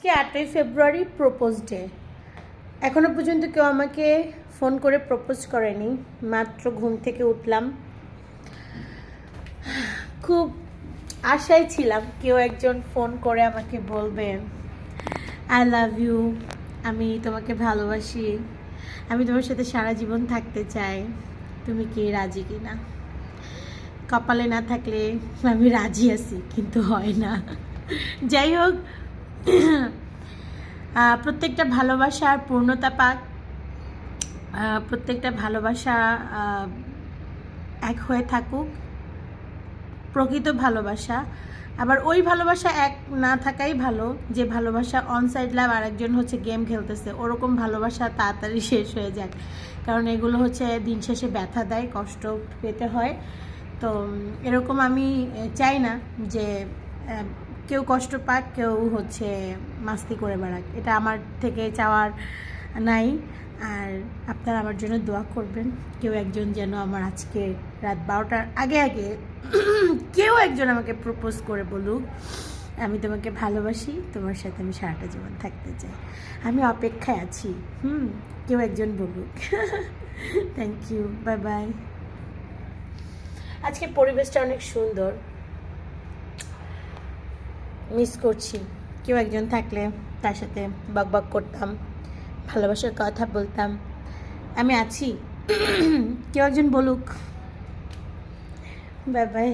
আজকে 8ই ফেব্রুয়ারি propose day. এখনো পর্যন্ত কেউ আমাকে ফোন করে প্রপোজ করেনি। মাত্র ঘুম থেকে উঠলাম, খুব আশায় ছিলাম কেউ একজন ফোন করে আমাকে বলবে আই লাভ ইউ, আমি তোমাকে ভালোবাসি, আমি তোমার সাথে সারা জীবন থাকতে চাই, তুমি কি রাজি কিনা। কপালে না থাকলে আমি রাজি আছি, কিন্তু হয় না। যাই হোক, প্রত্যেকটা ভালোবাসার পূর্ণতা পাক, প্রত্যেকটা ভালোবাসা এক হয়ে থাকুক, প্রকৃত ভালোবাসা। আবার ওই ভালোবাসা এক না থাকাই ভালো, যে ভালোবাসা অন সাইড লাভ আর একজন হচ্ছে গেম খেলতেছে, ওরকম ভালোবাসা তাড়াতাড়ি শেষ হয়ে যাক, কারণ এগুলো হচ্ছে দিন শেষে ব্যথা দেয়, কষ্ট পেতে হয়। তো এরকম আমি চাই না যে কেউ কষ্ট পাক, কেউ হচ্ছে মাস্তি করে বেড়াক, এটা আমার থেকে চাওয়ার নাই। আর আপনারা আমার জন্য দোয়া করবেন, কেউ একজন যেন আমার আজকে রাত 12টার আগে আগে কেউ একজন আমাকে প্রপোজ করে বলুক আমি তোমাকে ভালোবাসি, তোমার সাথে আমি সারাটা জীবন থাকতে চাই। আমি অপেক্ষায় আছি, কেউ একজন বলুক। Thank you, bye bye. আজকে পরিবেশটা অনেক সুন্দর, মিস করছি। কেউ একজন থাকলে তার সাথে বকবক করতাম, ভালোবাসার কথা বলতাম। আমি আছি, কেউ একজন বলুক। Bye bye.